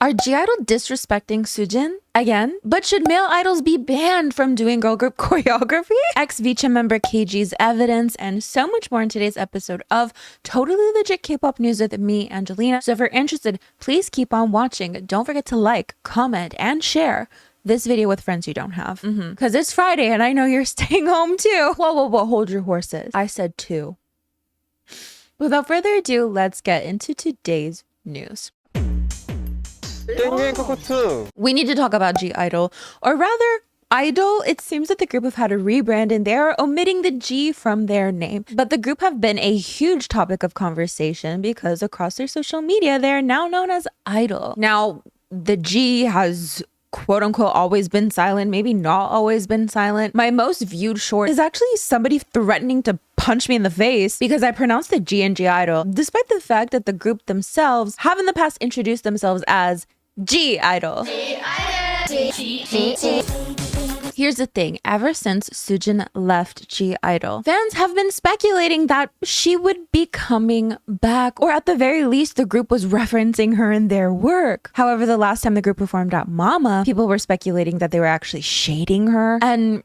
Are G-idle disrespecting Soojin again? But should male idols be banned from doing girl group choreography? Ex-Vcha member KG's evidence and so much more in today's episode of Totally Legit K-pop News with me, Angelina. So if you're interested, please keep on watching. Don't forget to like, comment, and share this video with friends you don't have. Because it's Friday and I know you're staying home too. Whoa, hold your horses. I said two. Without further ado, let's get into today's news. We need to talk about G-idle, or rather I-dle. It seems that the group have had a rebrand and they are omitting the G from their name. But the group have been a huge topic of conversation because across their social media, they are now known as I-dle. Now, the G has quote unquote always been silent, maybe not always been silent. My most viewed short is actually somebody threatening to punch me in the face because I pronounced the G in G-idle, despite the fact that the group themselves have in the past introduced themselves as G-idle. Here's the thing, ever since Soojin left G-idle, fans have been speculating that she would be coming back, or at the very least, the group was referencing her in their work. However, the last time the group performed at Mama, people were speculating that they were actually shading her, and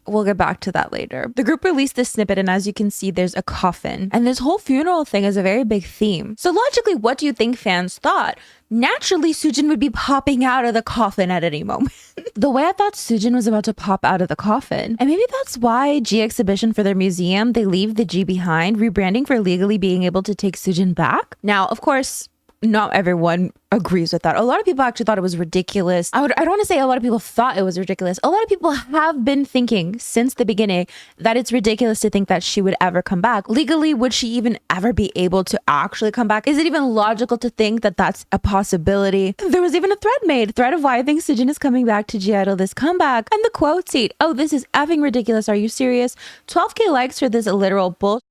we'll get back to that later. The group released this snippet, and as you can see, there's a coffin. And this whole funeral thing is a very big theme. So logically, what do you think fans thought? Naturally, Soojin would be popping out of the coffin at any moment. The way I thought Soojin was about to pop out of the coffin. And maybe that's why G Exhibition for their museum, they leave the G behind, rebranding for legally being able to take Soojin back. Now, of course, not everyone agrees with that. A lot of people actually thought it was ridiculous. I don't want to say a lot of people thought it was ridiculous. A lot of people have been thinking since the beginning that it's ridiculous to think that she would ever come back. Legally, would she even ever be able to actually come back? Is it even logical to think that that's a possibility? There was even a thread of why I think Soojin is coming back to G-idle this comeback. And the quote seat, "Oh, this is effing ridiculous. Are you serious? 12K likes for this literal bullshit.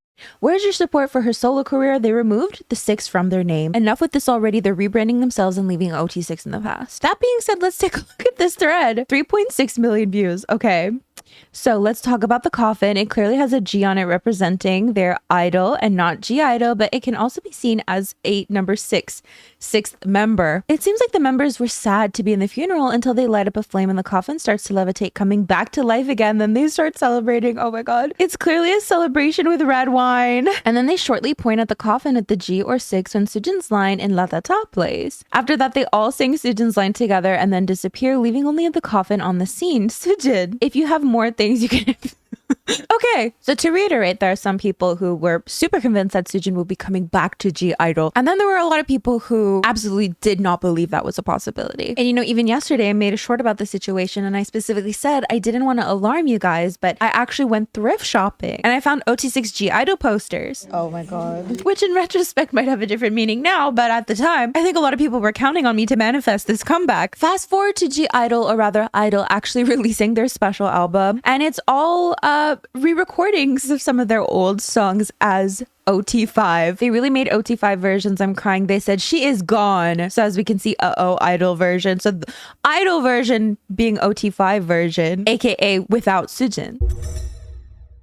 Where's your support for her solo career? They removed the 6 from their name. Enough with this already. They're rebranding themselves and leaving OT6 in the past." That being said, let's take a look at this thread. 3.6 million views. Okay. So let's talk about the coffin. It clearly has a G on it representing their idol and not G-idle, but it can also be seen as a number 6, sixth member. It seems like the members were sad to be in the funeral until they light up a flame and the coffin starts to levitate, coming back to life again. Then they start celebrating. Oh my God. It's clearly a celebration with red wine. And then they shortly point at the coffin at the G or 6 when Soojin's line in La Ta Ta plays. After that, they all sing Soojin's line together and then disappear, leaving only the coffin on the scene. Soojin, if you have more things you can Okay, so to reiterate, there are some people who were super convinced that Soojin would be coming back to G-idle. And then there were a lot of people who absolutely did not believe that was a possibility. And you know, even yesterday I made a short about the situation and I specifically said I didn't want to alarm you guys, but I actually went thrift shopping and I found OT6 G-idle posters. Oh my God. Which in retrospect might have a different meaning now, but at the time, I think a lot of people were counting on me to manifest this comeback. Fast forward to G-idle, or rather I-dle, actually releasing their special album, and it's all re-recordings of some of their old songs as OT5. They really made OT5 versions. I'm crying. They said she is gone. So as we can see, I-dle version. So the I-dle version being OT5 version, aka without Soojin.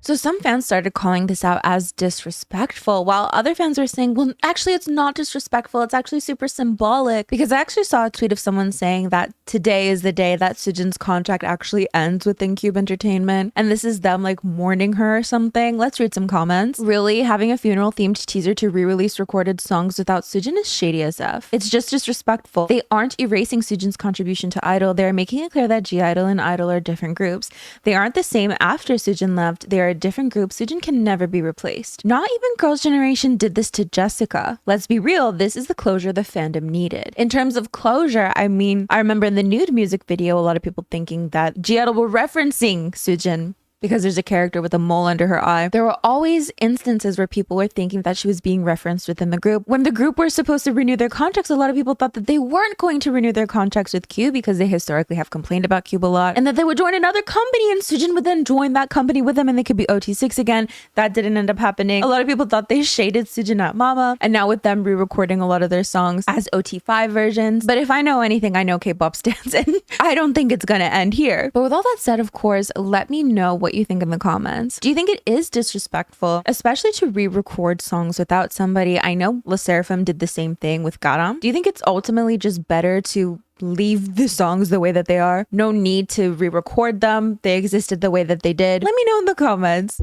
So some fans started calling this out as disrespectful, while other fans were saying, well, actually, it's not disrespectful. It's actually super symbolic. Because I actually saw a tweet of someone saying that today is the day that Soojin's contract actually ends with Enhypen Entertainment. And this is them like mourning her or something. Let's read some comments. Really, having a funeral themed teaser to re-release recorded songs without Soojin is shady as F. It's just disrespectful. They aren't erasing Soojin's contribution to I-dle. They're making it clear that G-idle and I-dle are different groups. They aren't the same after Soojin left. They are different groups. Soojin can never be replaced. Not even Girls' Generation did this to Jessica. Let's be real, this is the closure the fandom needed. In terms of closure, I mean, I remember in the nude music video, a lot of people thinking that G-idle were referencing Soojin because there's a character with a mole under her eye. There were always instances where people were thinking that she was being referenced within the group. When the group were supposed to renew their contracts, a lot of people thought that they weren't going to renew their contracts with Q because they historically have complained about Cube a lot, and that they would join another company and Soojin would then join that company with them and they could be OT6 again. That didn't end up happening. A lot of people thought they shaded Soojin at Mama, and now with them re-recording a lot of their songs as OT5 versions. But if I know anything, I know K-pop stands, and I don't think it's gonna end here. But with all that said, of course, let me know what what you think in the comments. Do you think it is disrespectful, especially to re-record songs without somebody? I know LE SSERAFIM did the same thing with Garam. Do you think it's ultimately just better to leave the songs the way that they are? No need to re-record them. They existed the way that they did. Let me know in the comments.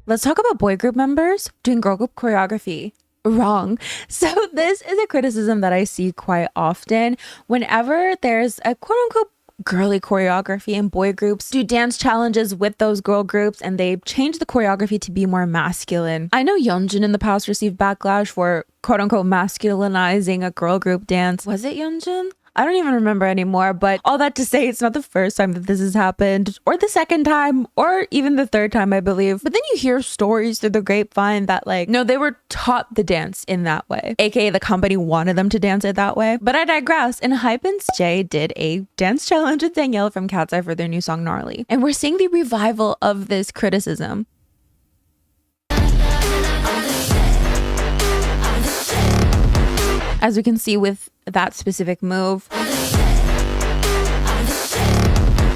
Let's talk about boy group members doing girl group choreography wrong. So this is a criticism that I see quite often whenever there's a quote unquote girly choreography and boy groups do dance challenges with those girl groups and they change the choreography to be more masculine. I know Yeonjun in the past received backlash for quote unquote masculinizing a girl group dance. Was it Yeonjun? I don't even remember anymore, but all that to say, it's not the first time that this has happened, or the second time, or even the third time, I believe. But then you hear stories through the grapevine that like, no, they were taught the dance in that way, aka the company wanted them to dance it that way. But I digress. Enhypen's Jay did a dance challenge with Danielle from Katseye for their new song Gnarly. And we're seeing the revival of this criticism. As we can see with that specific move.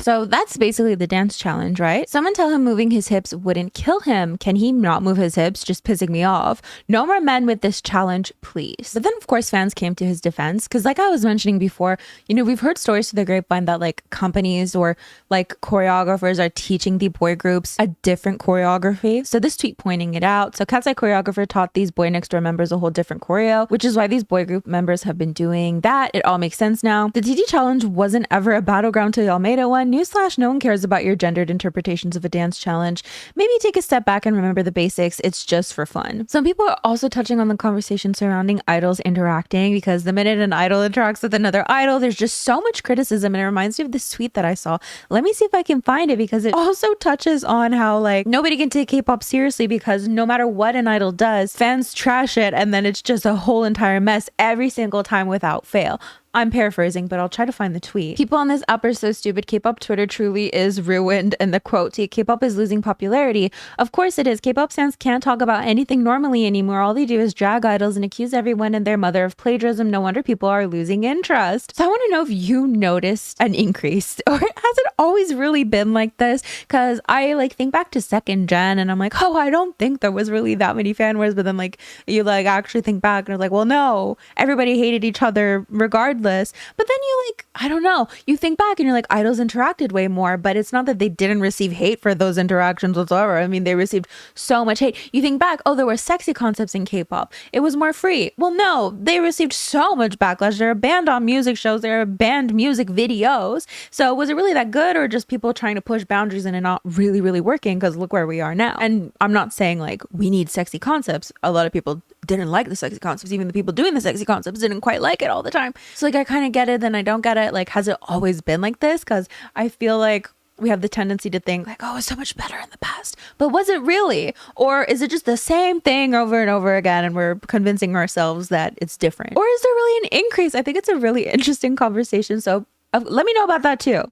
So that's basically the dance challenge, right? Someone tell him moving his hips wouldn't kill him. Can he not move his hips? Just pissing me off. No more men with this challenge, please. But then of course fans came to his defense because like I was mentioning before, you know, we've heard stories through the grapevine that like companies or like choreographers are teaching the boy groups a different choreography. So this tweet pointing it out. So Katseye choreographer taught these Boy Next Door members a whole different choreo, which is why these boy group members have been doing that. It all makes sense now. The TT challenge wasn't ever a battleground till y'all made it one. Newsflash, no one cares about your gendered interpretations of a dance challenge. Maybe take a step back and remember the basics. It's just for fun. Some people are also touching on the conversation surrounding idols interacting because the minute an idol interacts with another idol, there's just so much criticism. And it reminds me of this tweet that I saw. Let me see if I can find it because it also touches on how like nobody can take K-pop seriously because no matter what an idol does, fans trash it and then it's just a whole entire mess every single time without fail. I'm paraphrasing, but I'll try to find the tweet. People on this app are so stupid. K-pop Twitter truly is ruined. And the quote, K-pop is losing popularity. Of course it is. K-pop fans can't talk about anything normally anymore. All they do is drag idols and accuse everyone and their mother of plagiarism. No wonder people are losing interest. So I want to know if you noticed an increase or has it always really been like this? Because I like think back to second gen and I'm like, oh, I don't think there was really that many fan wars. But then like you like actually think back and it's like, well, no, everybody hated each other regardless. But then you like, I don't know, you think back and you're like, idols interacted way more, but it's not that they didn't receive hate for those interactions whatsoever. I mean, they received so much hate. You think back, oh, there were sexy concepts in K-pop. It was more free. Well, no, they received so much backlash. They're banned on music shows. They're banned music videos. So was it really that good or just people trying to push boundaries and it not really, really working? Because look where we are now. And I'm not saying like we need sexy concepts. A lot of people didn't like the sexy concepts. Even the people doing the sexy concepts didn't quite like it all the time. So like I kind of get it, then I don't get it. Like, has it always been like this? Because I feel like we have the tendency to think like, oh, it's so much better in the past. But was it really? Or is it just the same thing over and over again and we're convincing ourselves that it's different? Or is there really an increase? I think it's a really interesting conversation. So let me know about that too.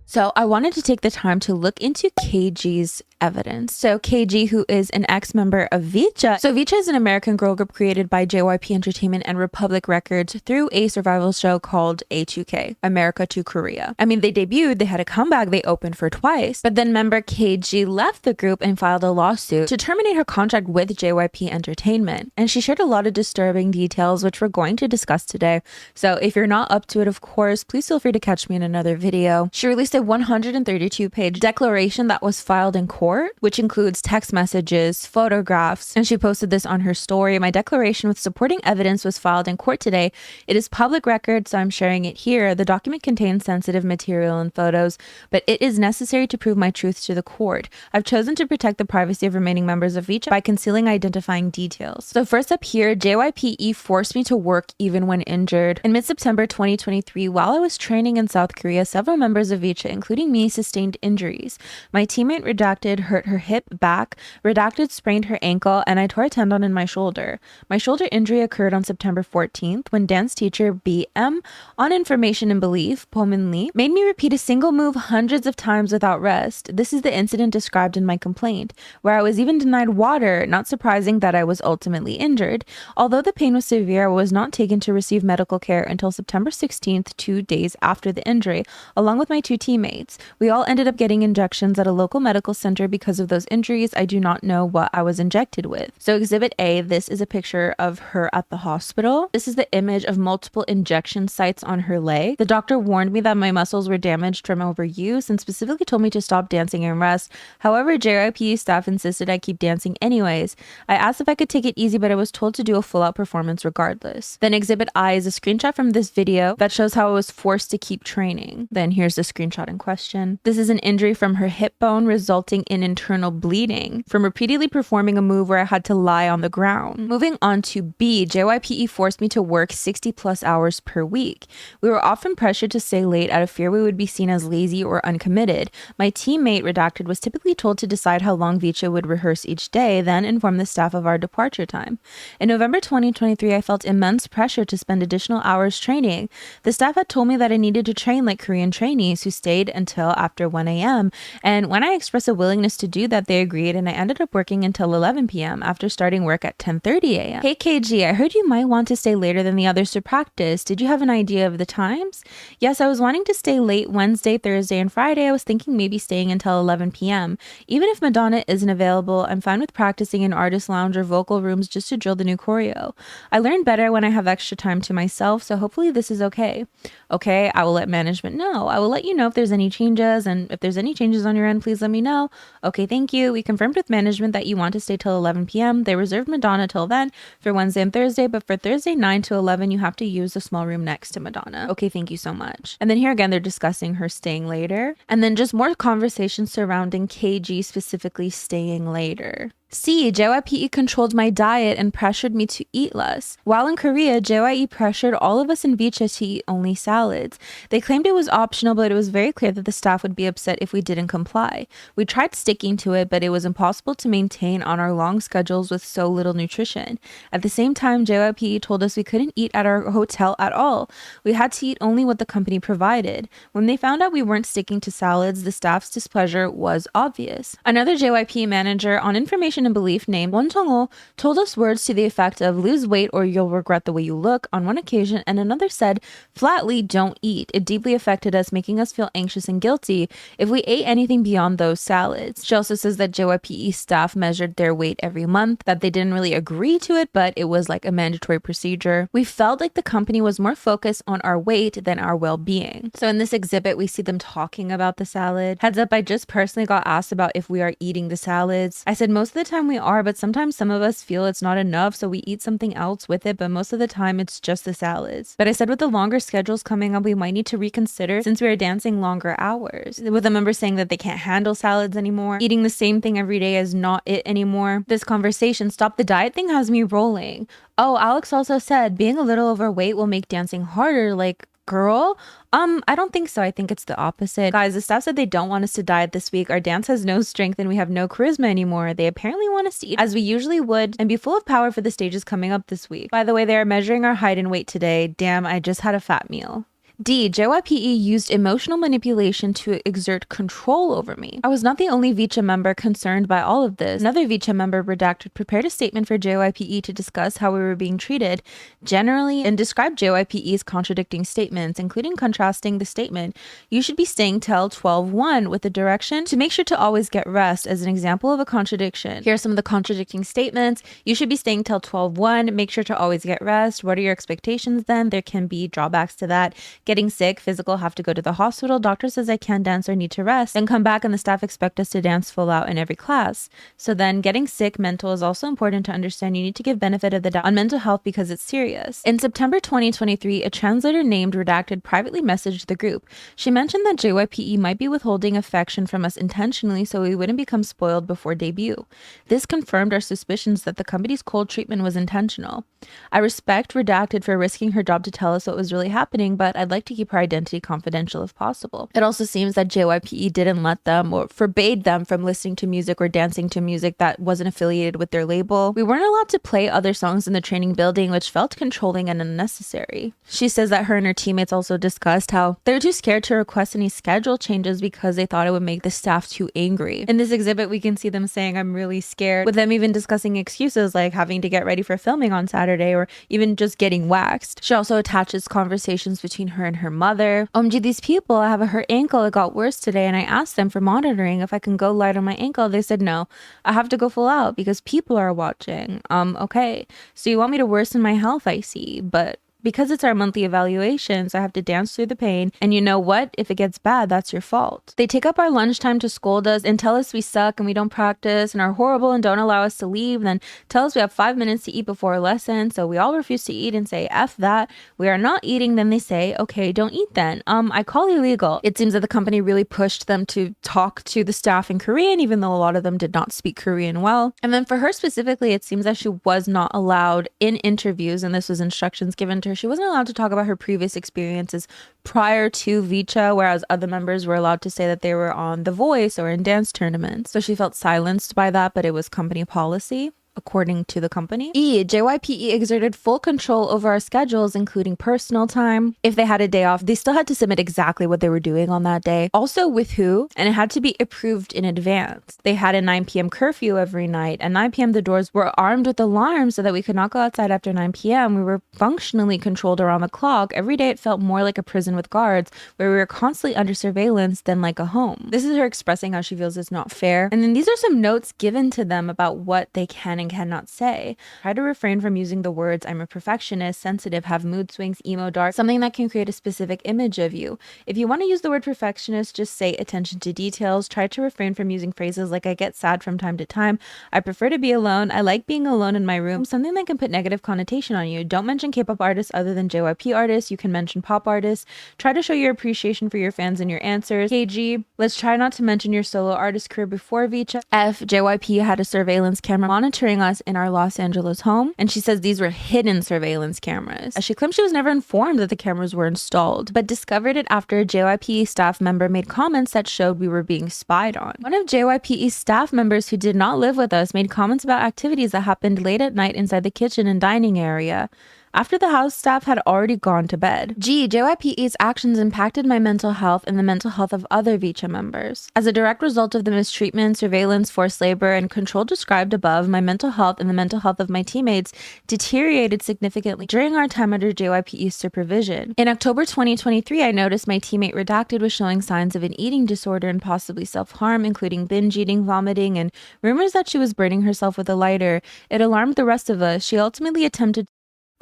So I wanted to take the time to look into KG's evidence. So KG, who is an ex-member of Vcha. So Vcha is an American girl group created by JYP Entertainment and Republic Records through a survival show called A2K, America to Korea. I mean, they debuted, they had a comeback, they opened for twice, but then member KG left the group and filed a lawsuit to terminate her contract with JYP Entertainment. And she shared a lot of disturbing details, which we're going to discuss today. So if you're not up to it, of course, please feel free to catch me in another video. She released a 132-page declaration that was filed in court, which includes text messages, photographs, and she posted this on her story. My declaration with supporting evidence was filed in court today. It is public record, so I'm sharing it here. The document contains sensitive material and photos, but it is necessary to prove my truth to the court. I've chosen to protect the privacy of remaining members of Vcha by concealing identifying details. So first up here, JYPE forced me to work even when injured. In mid-September 2023, while I was training in South Korea, several members of Vcha, including me, sustained injuries. My teammate redacted redacted hurt her hip, back, redacted sprained her ankle, and I tore a tendon in my shoulder. My shoulder injury occurred on September 14th when dance teacher BM, on information and belief, Pomin Lee, made me repeat a single move hundreds of times without rest. This is the incident described in my complaint, where I was even denied water, not surprising that I was ultimately injured. Although the pain was severe, I was not taken to receive medical care until September 16th, 2 days after the injury, along with my 2 teammates. We all ended up getting injections at a local medical center because of those injuries. I do not know what I was injected with. So Exhibit A, this is a picture of her at the hospital. This is the image of multiple injection sites on her leg. The doctor warned me that my muscles were damaged from overuse and specifically told me to stop dancing and rest. However, JYP staff insisted I keep dancing anyways. I asked if I could take it easy, but I was told to do a full-out performance regardless. Then Exhibit I is a screenshot from this video that shows how I was forced to keep training. Then here's the screenshot in question. This is an injury from her hip bone resulting in internal bleeding from repeatedly performing a move where I had to lie on the ground. Moving on to B, JYPE forced me to work 60 plus hours per week. We were often pressured to stay late out of fear we would be seen as lazy or uncommitted. My teammate, redacted, was typically told to decide how long Vcha would rehearse each day, then inform the staff of our departure time. In November 2023, I felt immense pressure to spend additional hours training. The staff had told me that I needed to train like Korean trainees who stayed until after 1 a.m. And when I expressed a willingness to do that, they agreed, and I ended up working until 11 p.m. after starting work at 10:30 a.m. Hey KG, I heard you might want to stay later than the others to practice. Did you have an idea of the times? Yes, I was wanting to stay late Wednesday, Thursday, and Friday. I was thinking maybe staying until 11 p.m. Even if Madonna isn't available, I'm fine with practicing in artist lounge or vocal rooms just to drill the new choreo. I learn better when I have extra time to myself, so hopefully this is okay. Okay, I will let management know. I will let you know if there's any changes, and if there's any changes on your end, please let me know. Okay, thank you. We confirmed with management that you want to stay till 11 p.m. They reserved Madonna till then for Wednesday and Thursday, but for Thursday 9 to 11, you have to use the small room next to Madonna. Okay, thank you so much. And then here again, they're discussing her staying later, and then just more conversations surrounding KG specifically staying later. C, JYPE controlled my diet and pressured me to eat less. While in Korea, JYE pressured all of us in Vcha to eat only salads. They claimed it was optional, but it was very clear that the staff would be upset if we didn't comply. We tried sticking to it, but it was impossible to maintain on our long schedules with so little nutrition. At the same time, JYPE told us we couldn't eat at our hotel at all. We had to eat only what the company provided. When they found out we weren't sticking to salads, the staff's displeasure was obvious. Another JYPE manager, on information and belief, named Won Jung-ho, told us words to the effect of lose weight or you'll regret the way you look on one occasion, and another said flatly don't eat. It deeply affected us, making us feel anxious and guilty if we ate anything beyond those salads. She also says that JYPE staff measured their weight every month, that they didn't really agree to it, but it was like a mandatory procedure. We felt like the company was more focused on our weight than our well-being. So in this exhibit, we see them talking about the salad. Heads up, I just personally got asked about if we are eating the salads. I said most of the time we are, but sometimes some of us feel it's not enough, so we eat something else with it, but most of the time it's just the salads. But I said with the longer schedules coming up, we might need to reconsider since we are dancing longer hours. With a member saying that they can't handle salads anymore, eating the same thing every day is not it anymore. This conversation, stop the diet thing, has me rolling. Oh, Alex also said being a little overweight will make dancing harder, like, girl, I don't think so. I think it's the opposite. Guys, the staff said they don't want us to diet this week. Our dance has no strength and we have no charisma anymore. They apparently want us to eat as we usually would and be full of power for the stages coming up this week. By the way, they are measuring our height and weight today. Damn, I just had a fat meal. D, JYPE used emotional manipulation to exert control over me. I was not the only Vcha member concerned by all of this. Another Vcha member, redacted, prepared a statement for JYPE to discuss how we were being treated generally and described JYPE's contradicting statements, including contrasting the statement, "You should be staying till 12:1" with the direction to make sure to always get rest as an example of a contradiction. Here are some of the contradicting statements. You should be staying till 12:1, make sure to always get rest. What are your expectations then? There can be drawbacks to that. Getting sick, physical, have to go to the hospital. Doctor says I can't dance or need to rest. Then come back and the staff expect us to dance full out in every class. So then getting sick, mental, is also important to understand. You need to give benefit of the doubt on mental health because it's serious. In September 2023, a translator named Redacted privately messaged the group. She mentioned that JYPE might be withholding affection from us intentionally so we wouldn't become spoiled before debut. This confirmed our suspicions that the company's cold treatment was intentional. I respect Redacted for risking her job to tell us what was really happening, but I'd like like to keep her identity confidential if possible. It also seems that JYPE didn't let them or forbade them from listening to music or dancing to music that wasn't affiliated with their label. We weren't allowed to play other songs in the training building, which felt controlling and unnecessary. She says that her and her teammates also discussed how they're too scared to request any schedule changes because they thought it would make the staff too angry. In this exhibit, we can see them saying, "I'm really scared," with them even discussing excuses like having to get ready for filming on Saturday or even just getting waxed. She also attaches conversations between her and her mother. "OMG, these people, I have a hurt ankle, it got worse today, and I asked them for monitoring if I can go light on my ankle. They said no, I have to go full out because people are watching." Okay, so you want me to worsen my health, I see, but because it's our monthly evaluations, I have to dance through the pain. And you know what? If it gets bad, that's your fault. They take up our lunchtime to scold us and tell us we suck and we don't practice and are horrible and don't allow us to leave. Then tell us we have 5 minutes to eat before a lesson. So we all refuse to eat and say, F that. We are not eating. Then they say, okay, don't eat then. I call illegal. It seems that the company really pushed them to talk to the staff in Korean, even though a lot of them did not speak Korean well. And then for her specifically, it seems that she was not allowed in interviews, and this was instructions given to her. She wasn't allowed to talk about her previous experiences prior to Vcha, whereas other members were allowed to say that they were on The Voice or in dance tournaments. So she felt silenced by that, but it was company policy, according to the company. JYPE exerted full control over our schedules, including personal time. If they had a day off, they still had to submit exactly what they were doing on that day. Also with who, and it had to be approved in advance. They had a 9 p.m. curfew every night. At 9 p.m. the doors were armed with alarms so that we could not go outside after 9 p.m. We were functionally controlled around the clock. Every day it felt more like a prison with guards, where we were constantly under surveillance than like a home. This is her expressing how she feels it's not fair. And then these are some notes given to them about what they can and cannot say. Try to refrain from using the words "I'm a perfectionist," "sensitive," "have mood swings," "emo," "dark," something that can create a specific image of you. If you want to use the word perfectionist, just say "attention to details." Try to refrain from using phrases like "I get sad from time to time," "I prefer to be alone," "I like being alone in my room," something that can put negative connotation on you. Don't mention K-pop artists other than JYP artists. You can mention pop artists. Try to show your appreciation for your fans in your answers. KG, let's try not to mention your solo artist career before Vcha. JYP had a surveillance camera monitoring us in our Los Angeles home, and she says these were hidden surveillance cameras. She claims she was never informed that the cameras were installed, but discovered it after a JYPE staff member made comments that showed we were being spied on. One of JYPE's staff members who did not live with us made comments about activities that happened late at night inside the kitchen and dining area, after the house staff had already gone to bed. JYPE's actions impacted my mental health and the mental health of other Vcha members. As a direct result of the mistreatment, surveillance, forced labor, and control described above, my mental health and the mental health of my teammates deteriorated significantly during our time under JYPE's supervision. In October 2023, I noticed my teammate Redacted was showing signs of an eating disorder and possibly self-harm, including binge eating, vomiting, and rumors that she was burning herself with a lighter. It alarmed the rest of us. She ultimately attempted,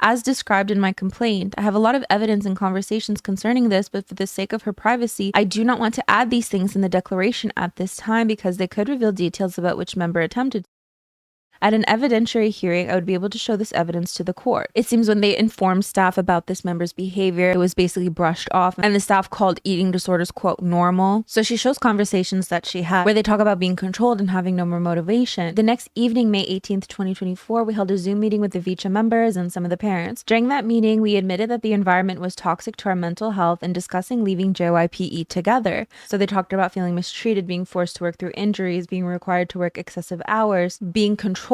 as described in my complaint. I have a lot of evidence and conversations concerning this, but for the sake of her privacy, I do not want to add these things in the declaration at this time because they could reveal details about which member attempted. At an evidentiary hearing, I would be able to show this evidence to the court. It seems when they informed staff about this member's behavior, it was basically brushed off, and the staff called eating disorders, quote, normal. So she shows conversations that she had where they talk about being controlled and having no more motivation. The next evening, May 18th, 2024, we held a Zoom meeting with the Vcha members and some of the parents. During that meeting, we admitted that the environment was toxic to our mental health and discussing leaving JYPE together. So they talked about feeling mistreated, being forced to work through injuries, being required to work excessive hours, being controlled.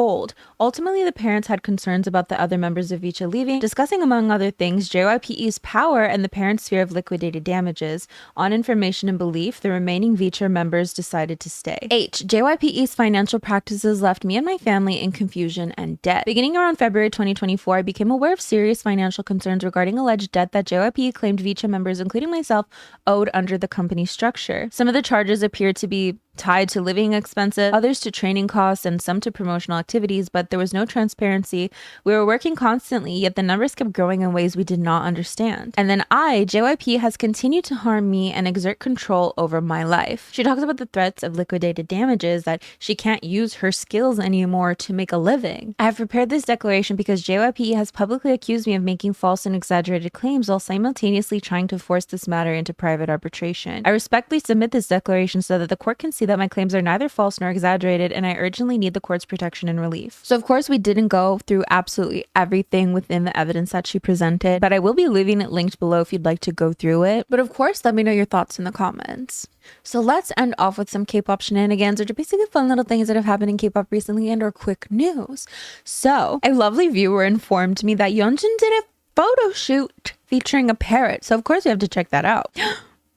Ultimately, the parents had concerns about the other members of Vcha leaving, discussing among other things JYPE's power and the parents' fear of liquidated damages. On information and belief, the remaining Vcha members decided to stay. JYPE's financial practices left me and my family in confusion and debt. Beginning around February 2024, I became aware of serious financial concerns regarding alleged debt that JYPE claimed Vcha members, including myself, owed under the company structure. Some of the charges appeared to be tied to living expenses, others to training costs, and some to promotional activities, but there was no transparency. We were working constantly, yet the numbers kept growing in ways we did not understand. And then JYP has continued to harm me and exert control over my life. She talks about the threats of liquidated damages, that she can't use her skills anymore to make a living. I have prepared this declaration because JYP has publicly accused me of making false and exaggerated claims while simultaneously trying to force this matter into private arbitration. I respectfully submit this declaration so that the court can see see that my claims are neither false nor exaggerated, and I urgently need the court's protection and relief. So of course we didn't go through absolutely everything within the evidence that she presented, but I will be leaving it linked below if you'd like to go through it. But of course, let me know your thoughts in the comments. So let's end off with some K-pop shenanigans, which are basically fun little things that have happened in K-pop recently and or quick news. So a lovely viewer informed me that Yeonjun did a photo shoot featuring a parrot. So of course we have to check that out.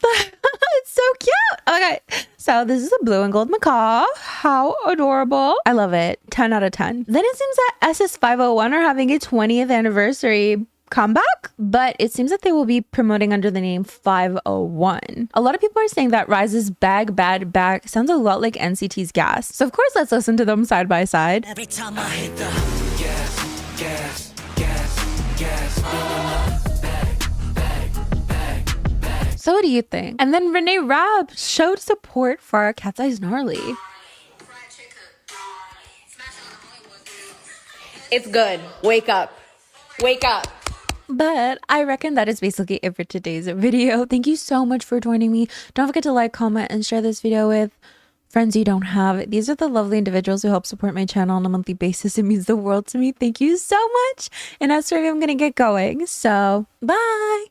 It's so cute. Okay, so this is a blue and gold macaw. How adorable. I love it. 10 out of 10. Then it seems that SS501 are having a 20th anniversary comeback, but it seems that they will be promoting under the name 501. A lot of people are saying that Rise's Bag Bad Back sounds a lot like NCT's Gas. So of course let's listen to them side by side. Every time I hit the gas, So what do you think? And then Renee Rapp showed support for Katseye's Gnarly. It's good. Wake up. Wake up. But I reckon that is basically it for today's video. Thank you so much for joining me. Don't forget to like, comment, and share this video with friends you don't have. These are the lovely individuals who help support my channel on a monthly basis. It means the world to me. Thank you so much. And as for me, I'm going to get going. So bye.